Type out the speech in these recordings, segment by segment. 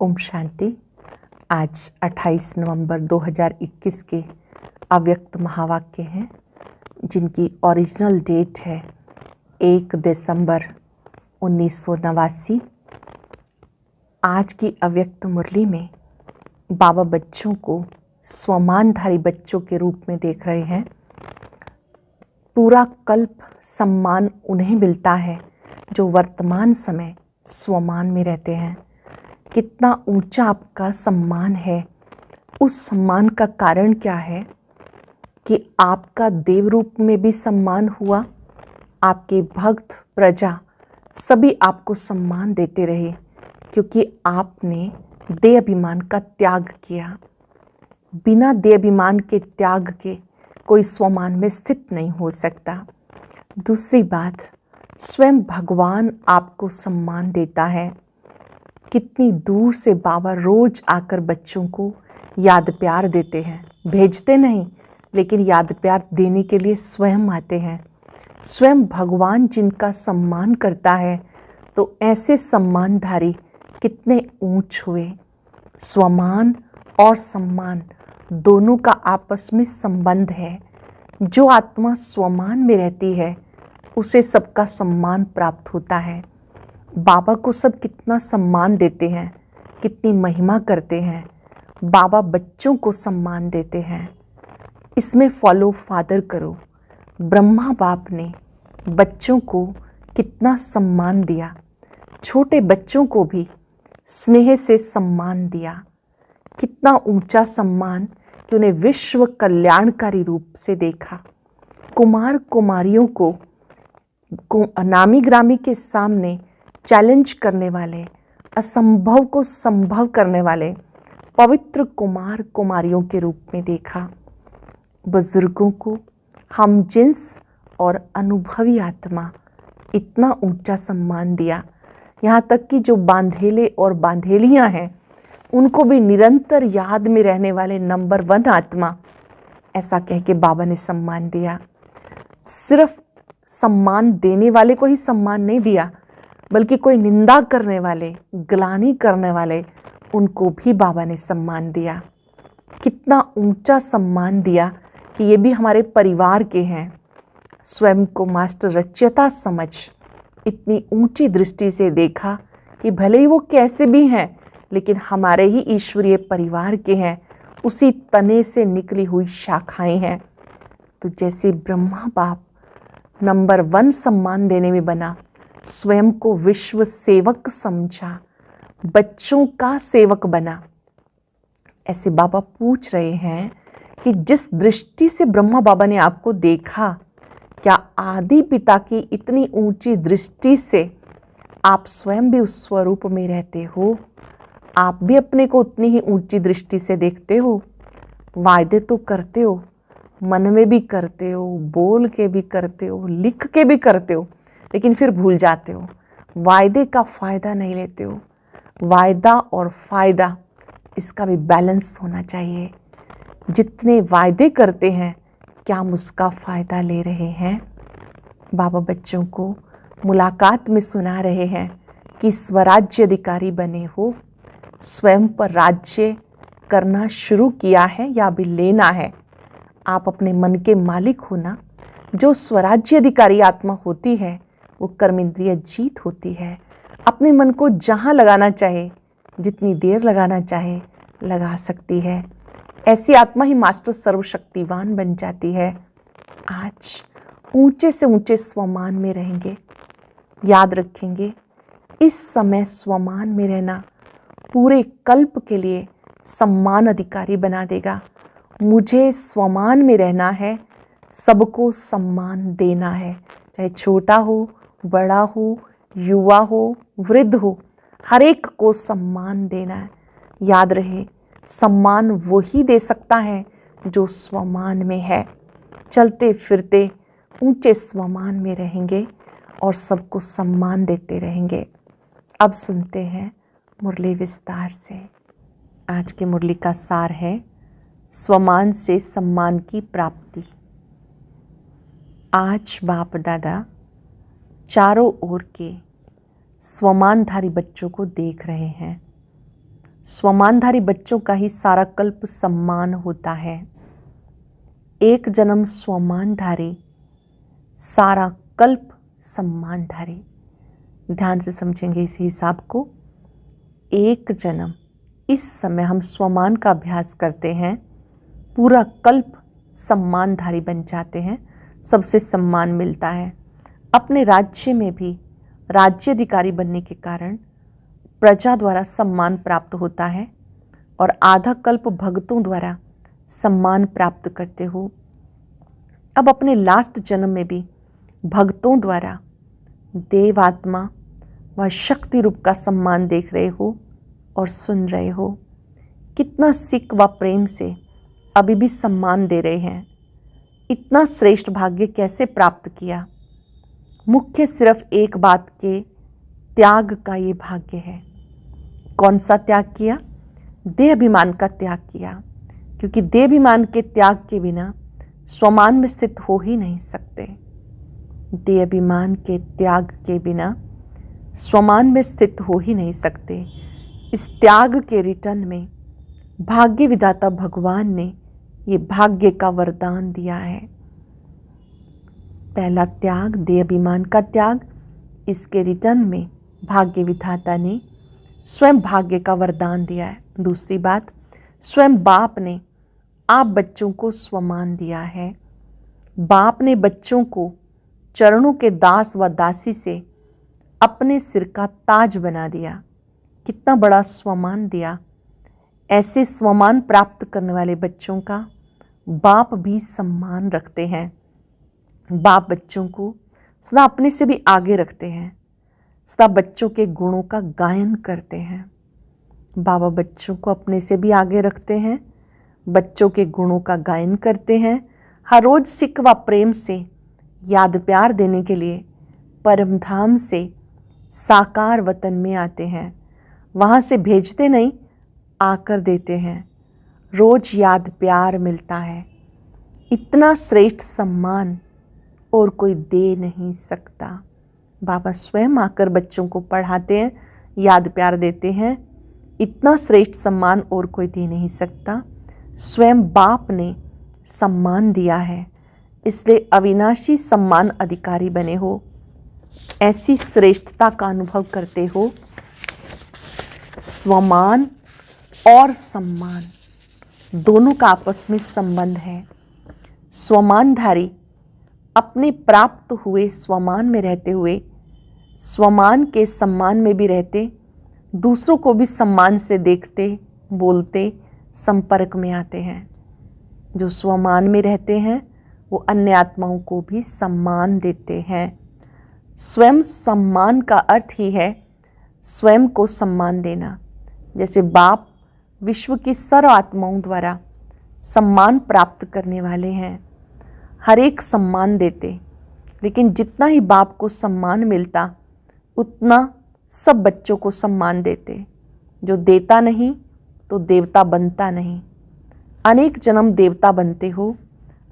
ओम शांति। आज 28 नवंबर 2021 के अव्यक्त महावाक्य हैं जिनकी ओरिजिनल डेट है 1 दिसंबर 1989। आज की अव्यक्त मुरली में बाबा बच्चों को स्वमानधारी बच्चों के रूप में देख रहे हैं। पूरा कल्प सम्मान उन्हें मिलता है जो वर्तमान समय स्वमान में रहते हैं। कितना ऊंचा आपका सम्मान है, उस सम्मान का कारण क्या है कि आपका देव रूप में भी सम्मान हुआ। आपके भक्त प्रजा सभी आपको सम्मान देते रहे क्योंकि आपने देह अभिमान का त्याग किया। बिना देह अभिमान के त्याग के कोई स्वमान में स्थित नहीं हो सकता। दूसरी बात, स्वयं भगवान आपको सम्मान देता है। कितनी दूर से बाबा रोज आकर बच्चों को याद प्यार देते हैं, भेजते नहीं लेकिन याद प्यार देने के लिए स्वयं आते हैं। स्वयं भगवान जिनका सम्मान करता है तो ऐसे सम्मानधारी कितने ऊंच हुए। स्वमान और सम्मान दोनों का आपस में संबंध है। जो आत्मा स्वमान में रहती है उसे सबका सम्मान प्राप्त होता है। बाबा को सब कितना सम्मान देते हैं, कितनी महिमा करते हैं। बाबा बच्चों को सम्मान देते हैं। इसमें फॉलो फादर करो। ब्रह्मा बाप ने बच्चों को कितना सम्मान दिया, छोटे बच्चों को भी स्नेह से सम्मान दिया। कितना ऊंचा सम्मान कि उन्हें विश्व कल्याणकारी रूप से देखा। कुमार कुमारियों को नामी ग्रामी के सामने चैलेंज करने वाले, असंभव को संभव करने वाले पवित्र कुमार कुमारियों के रूप में देखा। बुजुर्गों को हम जिन्स और अनुभवी आत्मा इतना ऊंचा सम्मान दिया, यहाँ तक कि जो बांधेले और बांधेलियाँ हैं उनको भी निरंतर याद में रहने वाले नंबर 1 आत्मा ऐसा कह के बाबा ने सम्मान दिया। सिर्फ सम्मान देने वाले को ही सम्मान नहीं दिया, बल्कि कोई निंदा करने वाले, ग्लानि करने वाले, उनको भी बाबा ने सम्मान दिया। कितना ऊंचा सम्मान दिया कि ये भी हमारे परिवार के हैं। स्वयं को मास्टर रचयिता समझ इतनी ऊंची दृष्टि से देखा कि भले ही वो कैसे भी हैं लेकिन हमारे ही ईश्वरीय परिवार के हैं, उसी तने से निकली हुई शाखाएं हैं। तो जैसे ब्रह्मा बाप नंबर 1 सम्मान देने में बना, स्वयं को विश्व सेवक समझा, बच्चों का सेवक बना। ऐसे बाबा पूछ रहे हैं कि जिस दृष्टि से ब्रह्मा बाबा ने आपको देखा, क्या आदि पिता की इतनी ऊंची दृष्टि से आप स्वयं भी उस स्वरूप में रहते हो? आप भी अपने को उतनी ही ऊंची दृष्टि से देखते हो? वायदे तो करते हो, मन में भी करते हो, बोल के भी करते हो, लिख के भी करते हो, लेकिन फिर भूल जाते हो। वायदे का फ़ायदा नहीं लेते हो। वायदा और फ़ायदा इसका भी बैलेंस होना चाहिए। जितने वायदे करते हैं क्या हम उसका फ़ायदा ले रहे हैं? बाबा बच्चों को मुलाकात में सुना रहे हैं कि स्वराज्य अधिकारी बने हो, स्वयं पर राज्य करना शुरू किया है या अभी लेना है। आप अपने मन के मालिक हो ना। जो स्वराज्य अधिकारी आत्मा होती है वो कर्मेंद्रिय जीत होती है। अपने मन को जहाँ लगाना चाहे, जितनी देर लगाना चाहे लगा सकती है। ऐसी आत्मा ही मास्टर सर्वशक्तिवान बन जाती है। आज ऊंचे से ऊंचे स्वमान में रहेंगे। याद रखेंगे, इस समय स्वमान में रहना पूरे कल्प के लिए सम्मान अधिकारी बना देगा। मुझे स्वमान में रहना है, सबको सम्मान देना है, चाहे छोटा हो, बड़ा हो, युवा हो, वृद्ध हो, हर एक को सम्मान देना है। याद रहे, सम्मान वही दे सकता है जो स्वमान में है। चलते फिरते ऊंचे स्वमान में रहेंगे और सबको सम्मान देते रहेंगे। अब सुनते हैं मुरली विस्तार से। आज की मुरली का सार है स्वमान से सम्मान की प्राप्ति। आज बाप दादा चारों ओर के स्वमानधारी बच्चों को देख रहे हैं। स्वमानधारी बच्चों का ही सारा कल्प सम्मान होता है। एक जन्म स्वमानधारी, सारा कल्प सम्मानधारी। ध्यान से समझेंगे इस हिसाब को। एक जन्म, इस समय हम स्वमान का अभ्यास करते हैं, पूरा कल्प सम्मानधारी बन जाते हैं, सबसे सम्मान मिलता है। अपने राज्य में भी राज्याधिकारी बनने के कारण प्रजा द्वारा सम्मान प्राप्त होता है और आधा कल्प भक्तों द्वारा सम्मान प्राप्त करते हो। अब अपने लास्ट जन्म में भी भक्तों द्वारा देवात्मा व शक्ति रूप का सम्मान देख रहे हो और सुन रहे हो। कितना सिक व प्रेम से अभी भी सम्मान दे रहे हैं। इतना श्रेष्ठ भाग्य कैसे प्राप्त किया? मुख्य सिर्फ एक बात के त्याग का ये भाग्य है। कौन सा त्याग किया? देह अभिमान का त्याग किया, क्योंकि देह अभिमान के त्याग के बिना स्वमान में स्थित हो ही नहीं सकते। देह अभिमान के त्याग के बिना स्वमान में स्थित हो ही नहीं सकते। इस त्याग के रिटर्न में भाग्य विधाता भगवान ने ये भाग्य का वरदान दिया है। पहला त्याग देह अभिमान का त्याग, इसके रिटर्न में भाग्य विधाता ने स्वयं भाग्य का वरदान दिया है। दूसरी बात, स्वयं बाप ने आप बच्चों को स्वमान दिया है। बाप ने बच्चों को चरणों के दास व दासी से अपने सिर का ताज बना दिया। कितना बड़ा स्वमान दिया। ऐसे स्वमान प्राप्त करने वाले बच्चों का बाप भी सम्मान रखते हैं। बाप बच्चों को सदा अपने से भी आगे रखते हैं, सदा बच्चों के गुणों का गायन करते हैं। बाबा बच्चों को अपने से भी आगे रखते हैं, बच्चों के गुणों का गायन करते हैं। हर रोज सिक व प्रेम से याद प्यार देने के लिए परम धाम से साकार वतन में आते हैं। वहाँ से भेजते नहीं, आकर देते हैं। रोज याद प्यार मिलता है। इतना श्रेष्ठ सम्मान और कोई दे नहीं सकता। बाबा स्वयं आकर बच्चों को पढ़ाते हैं, याद प्यार देते हैं। इतना श्रेष्ठ सम्मान और कोई दे नहीं सकता। स्वयं बाप ने सम्मान दिया है, इसलिए अविनाशी सम्मान अधिकारी बने हो। ऐसी श्रेष्ठता का अनुभव करते हो। स्वमान और सम्मान दोनों का आपस में संबंध है। स्वमानधारी अपने प्राप्त हुए स्वमान में रहते हुए स्वमान के सम्मान में भी रहते, दूसरों को भी सम्मान से देखते, बोलते, संपर्क में आते हैं। जो स्वमान में रहते हैं वो अन्य आत्माओं को भी सम्मान देते हैं। स्वयं सम्मान का अर्थ ही है स्वयं को सम्मान देना। जैसे बाप विश्व की सर्व आत्माओं द्वारा सम्मान प्राप्त करने वाले हैं, हर एक सम्मान देते, लेकिन जितना ही बाप को सम्मान मिलता उतना सब बच्चों को सम्मान देते। जो देता नहीं तो देवता बनता नहीं। अनेक जन्म देवता बनते हो,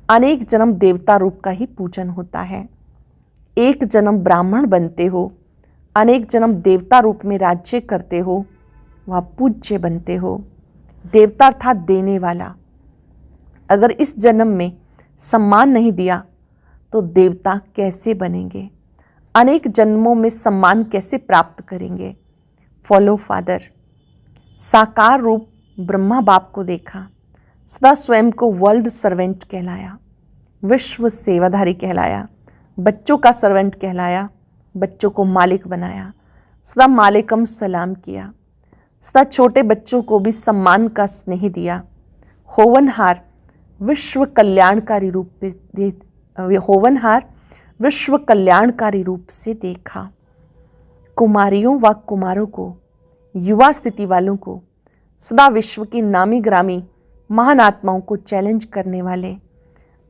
अनेक जन्म देवता रूप का ही पूजन होता है। एक जन्म ब्राह्मण बनते हो, अनेक जन्म देवता रूप में राज्य करते हो, वह पूज्य बनते हो। देवता अर्थात देने वाला। अगर इस जन्म में सम्मान नहीं दिया तो देवता कैसे बनेंगे? अनेक जन्मों में सम्मान कैसे प्राप्त करेंगे? Follow father. साकार रूप ब्रह्मा बाप को देखा, सदा स्वयं को वर्ल्ड सर्वेंट कहलाया, विश्व सेवाधारी कहलाया, बच्चों का सर्वेंट कहलाया, बच्चों को मालिक बनाया, सदा मालिकम सलाम किया, सदा छोटे बच्चों को भी सम्मान का स्नेह दिया। होवनहार विश्व कल्याणकारी रूप से देखा। कुमारियों व कुमारों को, युवा स्थिति वालों को, सदा विश्व की नामी ग्रामी महान आत्माओं को चैलेंज करने वाले,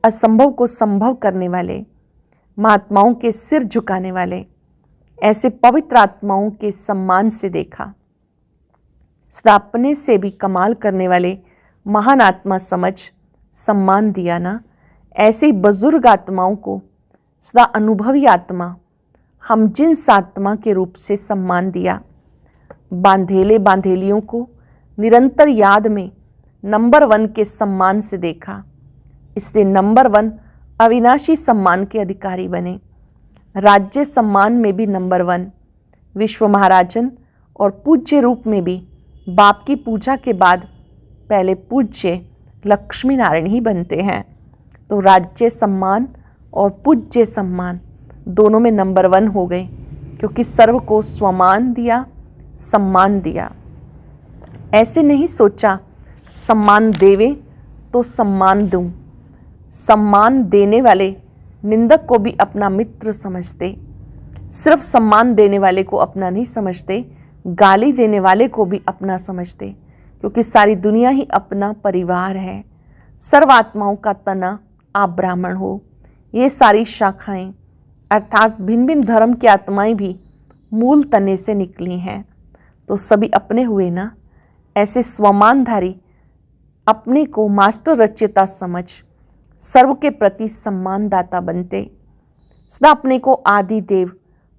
असंभव को संभव करने वाले, महात्माओं के सिर झुकाने वाले, ऐसे पवित्र आत्माओं के सम्मान से देखा। सदा अपने से भी कमाल करने वाले महान आत्मा समझ सम्मान दिया ना। ऐसे ही बुजुर्ग आत्माओं को सदा अनुभवी आत्मा, हम जिन्स आत्मा के रूप से सम्मान दिया। बांधेले बांधेलियों को निरंतर याद में नंबर 1 के सम्मान से देखा, इसलिए नंबर 1 अविनाशी सम्मान के अधिकारी बने। राज्य सम्मान में भी नंबर 1, विश्व महाराजन और पूज्य रूप में भी बाप की पूजा के बाद पहले पूज्य लक्ष्मी नारायण ही बनते हैं। तो राज्य सम्मान और पूज्य सम्मान दोनों में नंबर 1 हो गए, क्योंकि सर्व को स्वमान दिया, सम्मान दिया। ऐसे नहीं सोचा सम्मान देवे तो सम्मान दूं। सम्मान देने वाले निंदक को भी अपना मित्र समझते, सिर्फ सम्मान देने वाले को अपना नहीं समझते, गाली देने वाले को भी अपना समझते, क्योंकि सारी दुनिया ही अपना परिवार है। सर्व आत्माओं का तना आप ब्राह्मण हो। ये सारी शाखाएं अर्थात भिन्न भिन्न धर्म की आत्माएं भी मूल तने से निकली हैं, तो सभी अपने हुए ना। ऐसे स्वमानधारी अपने को मास्टर रचयिता समझ सर्व के प्रति सम्मानदाता बनते। सदा अपने को आदि देव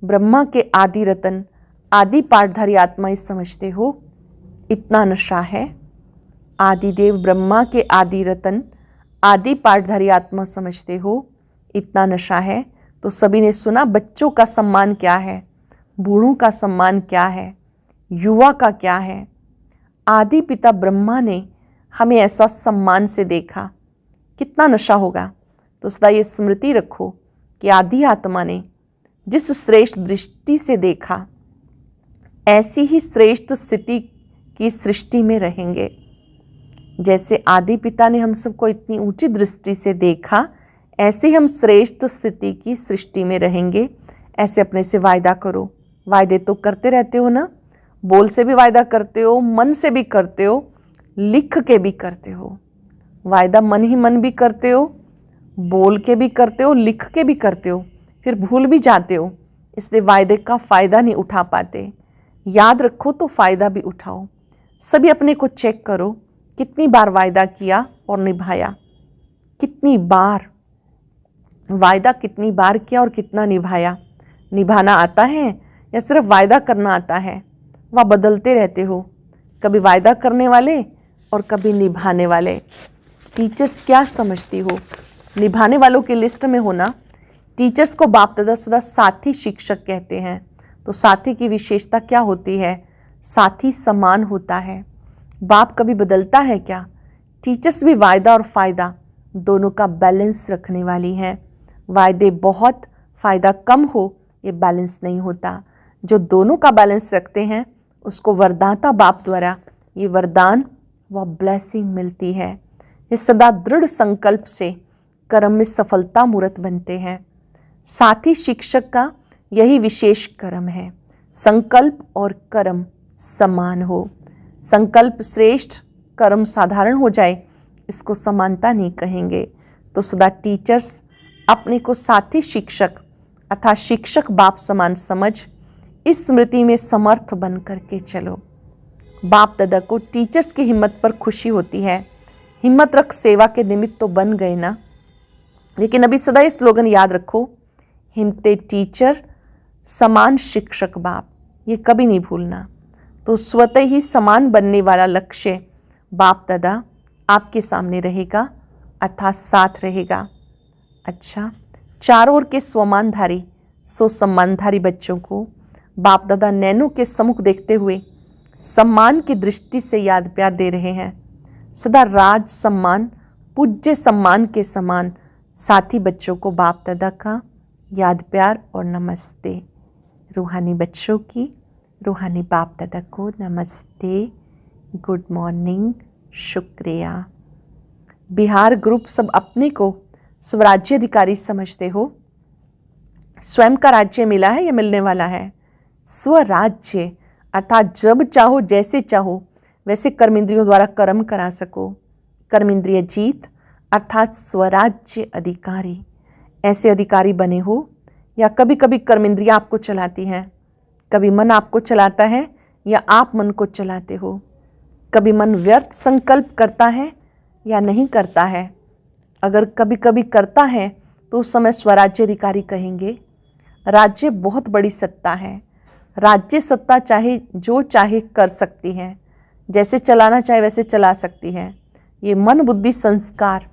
ब्रह्मा के आदि रतन आदि पाठधारी आत्माएं समझते हो। इतना नशा है। आदि देव ब्रह्मा के आदि रतन आदि पाठधारी आत्मा समझते हो, इतना नशा है। तो सभी ने सुना बच्चों का सम्मान क्या है, बूढ़ों का सम्मान क्या है, युवा का क्या है। आदि पिता ब्रह्मा ने हमें ऐसा सम्मान से देखा, कितना नशा होगा। तो सदा ये स्मृति रखो कि आदि आत्मा ने जिस श्रेष्ठ दृष्टि से देखा, ऐसी ही श्रेष्ठ स्थिति की सृष्टि में रहेंगे। जैसे आदि पिता ने हम सबको इतनी ऊंची दृष्टि से देखा, ऐसे हम श्रेष्ठ स्थिति की सृष्टि में रहेंगे। ऐसे अपने से वायदा करो। वायदे तो करते रहते हो ना, बोल से भी वायदा करते हो, मन से भी करते हो, लिख के भी करते हो। वायदा मन ही मन भी करते हो, बोल के भी करते हो, लिख के भी करते हो, फिर भूल भी जाते हो, इसलिए वायदे का फ़ायदा नहीं उठा पाते। याद रखो तो फ़ायदा भी उठाओ। सभी अपने को चेक करो, कितनी बार वायदा किया और निभाया, कितनी बार वायदा, कितनी बार किया और कितना निभाया। निभाना आता है या सिर्फ वायदा करना आता है? वह बदलते रहते हो, कभी वायदा करने वाले और कभी निभाने वाले। टीचर्स क्या समझती हो? निभाने वालों की लिस्ट में होना। टीचर्स को बाप दादा सदा साथी शिक्षक कहते हैं। तो साथी की विशेषता क्या होती है? साथी समान होता है। बाप कभी बदलता है क्या? टीचर्स भी वायदा और फ़ायदा दोनों का बैलेंस रखने वाली हैं। वायदे बहुत, फ़ायदा कम हो, ये बैलेंस नहीं होता। जो दोनों का बैलेंस रखते हैं उसको वरदाता बाप द्वारा ये वरदान व ब्लेसिंग मिलती है। ये सदा दृढ़ संकल्प से कर्म में सफलता मूर्त बनते हैं। साथी शिक्षक का यही विशेष कर्म है, संकल्प और कर्म समान हो। संकल्प श्रेष्ठ, कर्म साधारण हो जाए, इसको समानता नहीं कहेंगे। तो सदा टीचर्स अपने को साथी शिक्षक अर्थात शिक्षक बाप समान समझ इस स्मृति में समर्थ बन करके चलो। बाप दादा को टीचर्स की हिम्मत पर खुशी होती है। हिम्मत रख सेवा के निमित्त तो बन गए ना, लेकिन अभी सदा ये स्लोगन याद रखो, हिम्मते टीचर समान शिक्षक बाप, ये कभी नहीं भूलना। तो स्वतः ही समान बनने वाला लक्ष्य बाप दादा आपके सामने रहेगा अर्थात साथ रहेगा। अच्छा, चारों ओर के स्वमानधारी सम्मानधारी बच्चों को बाप दादा नैनों के सम्मुख देखते हुए सम्मान की दृष्टि से याद प्यार दे रहे हैं। सदा राज सम्मान, पूज्य सम्मान के समान साथी बच्चों को बाप दादा का याद प्यार और नमस्ते। रूहानी बच्चों की रूहानी बाप दादा को नमस्ते, गुड मॉर्निंग, शुक्रिया। बिहार ग्रुप सब अपने को स्वराज्य अधिकारी समझते हो। स्वयं का राज्य मिला है या मिलने वाला है? स्वराज्य अर्थात जब चाहो जैसे चाहो वैसे कर्मेंद्रियों द्वारा कर्म करा सको। कर्मेंद्रिय जीत अर्थात स्वराज्य अधिकारी। ऐसे अधिकारी बने हो या कभी कभी कर्मेंद्रियां आपको चलाती हैं, कभी मन आपको चलाता है या आप मन को चलाते हो। कभी मन व्यर्थ संकल्प करता है या नहीं करता है। अगर कभी कभी करता है तो उस समय स्वराज्य अधिकारी कहेंगे। राज्य बहुत बड़ी सत्ता है। राज्य सत्ता चाहे जो चाहे कर सकती है, जैसे चलाना चाहे वैसे चला सकती है। ये मन, बुद्धि, संस्कार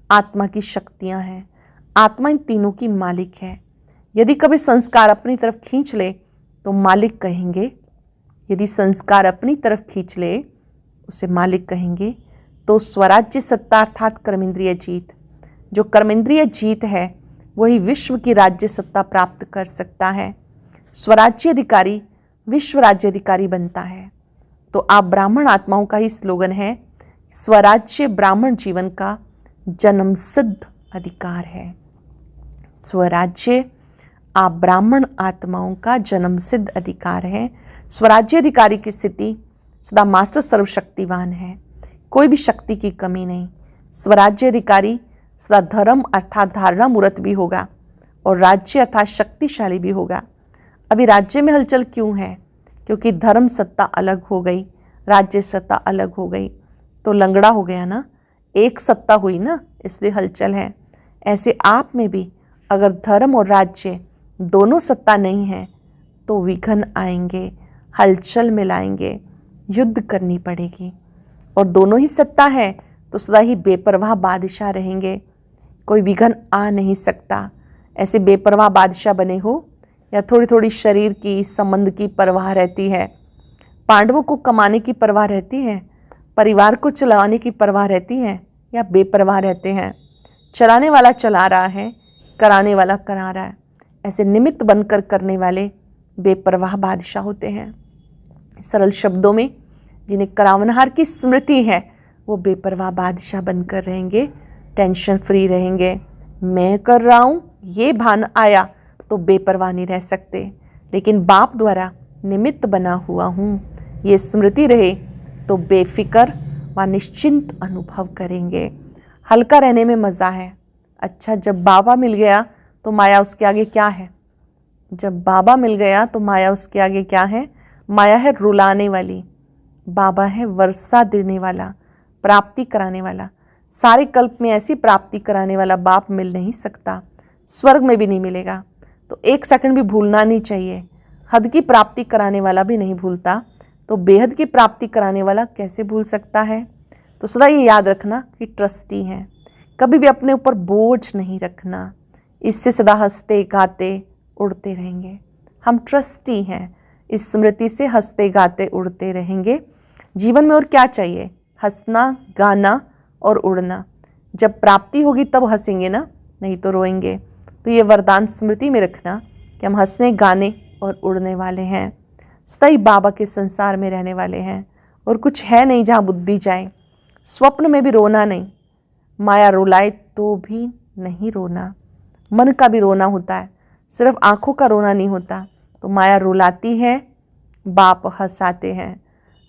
आत्मा की शक्तियां हैं। आत्मा इन तीनों की मालिक है। यदि कभी संस्कार अपनी तरफ खींच ले तो मालिक कहेंगे, यदि संस्कार अपनी तरफ खींच ले उसे मालिक कहेंगे। तो स्वराज्य सत्ता अर्थात कर्मेंद्रिय जीत, जो कर्मेंद्रिय जीत है वही विश्व की राज्य सत्ता प्राप्त कर सकता है। स्वराज्य अधिकारी विश्व राज्य अधिकारी बनता है। तो आप ब्राह्मण आत्माओं का ही स्लोगन है, स्वराज्य ब्राह्मण जीवन का जन्मसिद्ध अधिकार है। स्वराज्य आप ब्राह्मण आत्माओं का जन्मसिद्ध अधिकार है। स्वराज्य अधिकारी की स्थिति सदा मास्टर सर्वशक्तिवान है, कोई भी शक्ति की कमी नहीं। स्वराज्य अधिकारी सदा धर्म अर्थात धारणा मूर्त भी होगा और राज्य अर्थात शक्तिशाली भी होगा। अभी राज्य में हलचल क्यों है? क्योंकि धर्म सत्ता अलग हो गई, राज्य सत्ता अलग हो गई, तो लंगड़ा हो गया ना, एक सत्ता हुई ना, इसलिए हलचल है। ऐसे आप में भी अगर धर्म और राज्य दोनों सत्ता नहीं है तो विघ्न आएंगे, हलचल मिलाएंगे, युद्ध करनी पड़ेगी। और दोनों ही सत्ता है तो सदा ही बेपरवाह बादशाह रहेंगे, कोई विघ्न आ नहीं सकता। ऐसे बेपरवाह बादशाह बने हो या थोड़ी थोड़ी शरीर की संबंध की परवाह रहती है, पांडवों को कमाने की परवाह रहती है, परिवार को चलाने की परवाह रहती है, या बेपरवाह रहते हैं? चलाने वाला चला रहा है, कराने वाला करा रहा है। ऐसे निमित्त बनकर करने वाले बेपरवाह बादशाह होते हैं। सरल शब्दों में जिन्हें करावनहार की स्मृति है वो बेपरवाह बादशाह बनकर रहेंगे, टेंशन फ्री रहेंगे। मैं कर रहा हूँ ये भान आया तो बेपरवाह नहीं रह सकते, लेकिन बाप द्वारा निमित्त बना हुआ हूँ ये स्मृति रहे तो बेफिक्र व निश्चिंत अनुभव करेंगे। हल्का रहने में मज़ा है। अच्छा, जब बाबा मिल गया तो माया उसके आगे क्या है? जब बाबा मिल गया तो माया उसके आगे क्या है? माया है रुलाने वाली, बाबा है वर्षा देने वाला, प्राप्ति कराने वाला। सारे कल्प में ऐसी प्राप्ति कराने वाला बाप मिल नहीं सकता, स्वर्ग में भी नहीं मिलेगा। तो एक सेकंड भी भूलना नहीं चाहिए। हद की प्राप्ति कराने वाला भी नहीं भूलता, तो बेहद की प्राप्ति कराने वाला कैसे भूल सकता है? तो सदा ये याद रखना कि ट्रस्टी हैं, कभी भी अपने ऊपर बोझ नहीं रखना। इससे सदा हंसते गाते उड़ते रहेंगे। हम ट्रस्टी हैं, इस स्मृति से हंसते गाते उड़ते रहेंगे। जीवन में और क्या चाहिए? हंसना, गाना और उड़ना। जब प्राप्ति होगी तब हंसेंगे ना, नहीं तो रोएंगे। तो ये वरदान स्मृति में रखना कि हम हंसने, गाने और उड़ने वाले हैं, सदा बाबा के संसार में रहने वाले हैं। और कुछ है नहीं जहाँ बुद्धि जाए। स्वप्न में भी रोना नहीं, माया रुलाए तो भी नहीं रोना। मन का भी रोना होता है, सिर्फ आंखों का रोना नहीं होता। तो माया रुलाती है, बाप हंसाते हैं।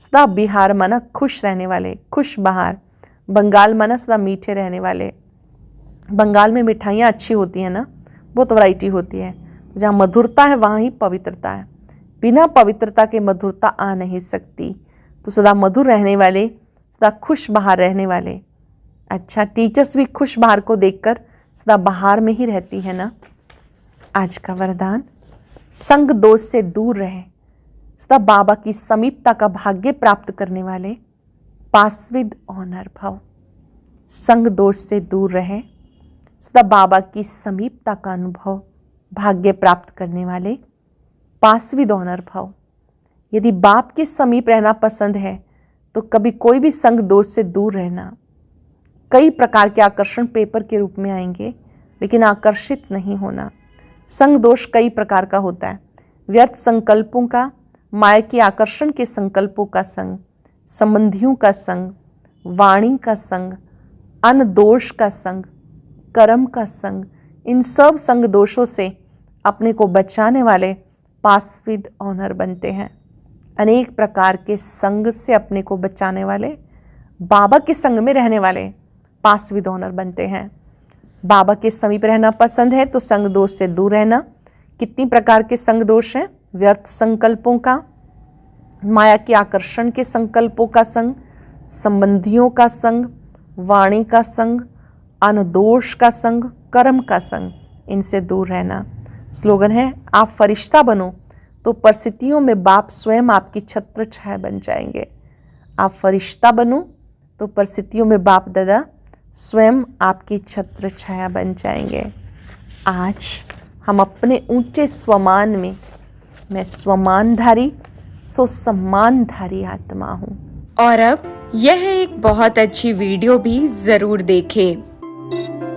सदा बिहार माना खुश रहने वाले, खुश बहार। बंगाल माना सदा मीठे रहने वाले। बंगाल में मिठाइयाँ अच्छी होती हैं ना, बहुत वैरायटी होती है। जहाँ मधुरता है वहाँ ही पवित्रता है, बिना पवित्रता के मधुरता आ नहीं सकती। तो सदा मधुर रहने वाले, सदा खुश बहार रहने वाले। अच्छा, टीचर्स भी खुश बहार को देखकर सदा बहार में ही रहती है ना। आज का वरदान, संग दोष से दूर रहे, सदा बाबा की समीपता का भाग्य प्राप्त करने वाले पासविद ऑनर भव। संग दोष से दूर रहे, सदा बाबा की समीपता का अनुभव भाग्य प्राप्त करने वाले पासविद ऑनर भव। यदि बाप के समीप रहना पसंद है तो कभी कोई भी संग दोष से दूर रहना। कई प्रकार के आकर्षण पेपर के रूप में आएंगे, लेकिन आकर्षित नहीं होना। संग दोष कई प्रकार का होता है। व्यर्थ संकल्पों का, माया के आकर्षण के संकल्पों का संग, संबंधियों का संग, वाणी का संग, अनदोष का संग, कर्म का संग। इन सब संग दोषों से अपने को बचाने वाले पासविद ऑनर बनते हैं। अनेक प्रकार के संग से अपने को बचाने वाले, बाबा के संग में रहने वाले पासविद ऑनर बनते हैं। बाबा के समीप रहना पसंद है तो संग दोष से दूर रहना। कितनी प्रकार के संग दोष हैं? व्यर्थ संकल्पों का, माया के आकर्षण के संकल्पों का संग, संबंधियों का संग, वाणी का संग, अनदोष का संग, कर्म का संग। इनसे दूर रहना। स्लोगन है, आप फरिश्ता बनो तो परिस्थितियों में बाप स्वयं आपकी छत्र छाया बन जाएंगे। आप फरिश्ता बनो तो परिस्थितियों में बाप दादा स्वयं आपकी छत्र छाया बन जाएंगे। आज हम अपने ऊंचे स्वमान में, मैं स्वमानधारी सो सम्मानधारी आत्मा हूँ। और अब यह एक बहुत अच्छी वीडियो भी जरूर देखें।